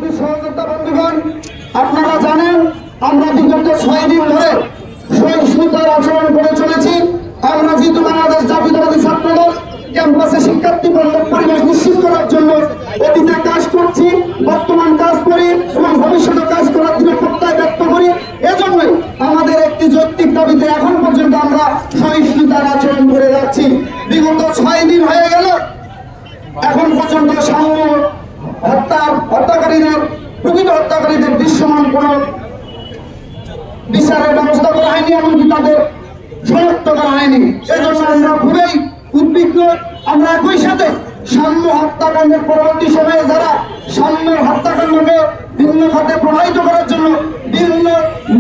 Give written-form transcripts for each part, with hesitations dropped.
পরবর্তী সহযোদ্ধা বন্ধুগণ, আপনারা জানেন আমরা বিগত 6 দিন ধরে সহিষ্ণুতার আচরণ করে চলেছি। আমরা যেহেতু বাংলাদেশ জাতীয়তাবাদী ছাত্রদল ক্যাম্পাসে শিক্ষার্থী বান্ধব পরিবেশ নিশ্চিত করার জন্য অতীতে কাজ করছি, বর্তমান কাজ করি এবং ভবিষ্যতে কাজ করার জন্য প্রত্যয় ব্যক্ত করি। এজন্যই আমাদের একটি যৌক্তিক দাবিতে এখন পর্যন্ত আমরা সহিষ্ণুতার আচরণ করে যাচ্ছি। বিগত 6 দিন হয়ে গেল, এখন পর্যন্ত সাম্য হত্যাকারীদের প্রকৃত হত্যাকারীদের দৃশ্যমান কোন বিচারের ব্যবস্থা করা হয়নি, এমনকি তাদের শনাক্ত করা হয়নি। এজন্য আমরা খুবই উদ্বিগ্ন। আমরা একই সাথে সাম্য হত্যাকাণ্ডের পরবর্তী সময়ে যারা সাম্যের হত্যাকাণ্ডকে ভিন্ন খাতে প্রবাহিত করার জন্য বিভিন্ন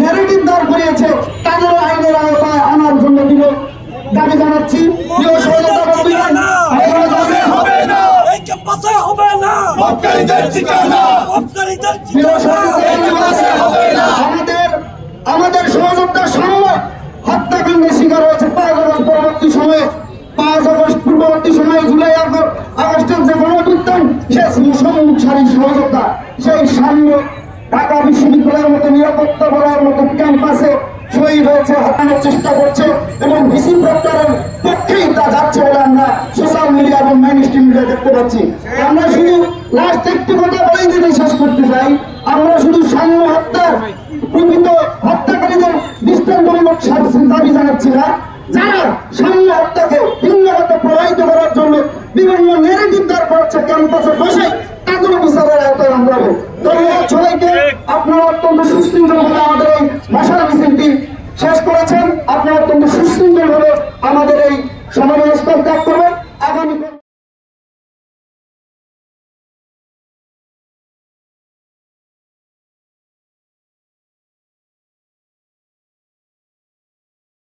ন্যারেটিভ দাঁড় করিয়েছে, তাদের আইনের আওতায় আনার জন্য দাবি জানাচ্ছি। আমাদের সহযোদ্ধার সামনে হত্যাকাণ্ডের শিকার হয়েছে 5 আগস্ট পরবর্তী সময়ে, 5 আগস্ট পূর্ববর্তী সময়ে, জুলাই আগস্টের যে গণঅভ্যুত্থান, সে সম্মুখ সারির সহযোদ্ধা। সেই সামনে ঢাকা বিশ্ববিদ্যালয়ের মতো নিরাপত্তা বলার মতো ক্যাম্পাসে শহীদ হয়েছে, হত্যার চেষ্টা করছে এবং ভিসি প্রত্যাহারের পক্ষেই তা যাচ্ছে বলে আমরা সোশ্যাল মিডিয়া এবং মেইন স্ট্রিম মিডিয়া দেখতে পাচ্ছি। আমরা শুধু লাস্ট একটি কথা বলেই দিতে শেষ করতে চাই, আমরা শুধু সাম্য হত্যার প্রকৃত হত্যাকারীদের দৃষ্টান্তমূলক শাস্তির দাবি জানাচ্ছি না, যারা সাম্য হত্যাকে ভিন্ন হতে প্রবাহিত করার জন্য বিভিন্ন ন্যারেটিভ দাঁড় করাচ্ছে ক্যাম্পাসে বসে, তাদের বিচারের আওতায় আমরা ধন্যবাদ সবাইকে। আপনারা অত্যন্ত সুশৃঙ্খলভাবে আমাদের এই ভাষা মিছিলটি শেষ করেছেন। আপনারা অত্যন্ত সুশৃঙ্খলভাবে আমাদের এই সমাবেশ ত্যাগ করবেন।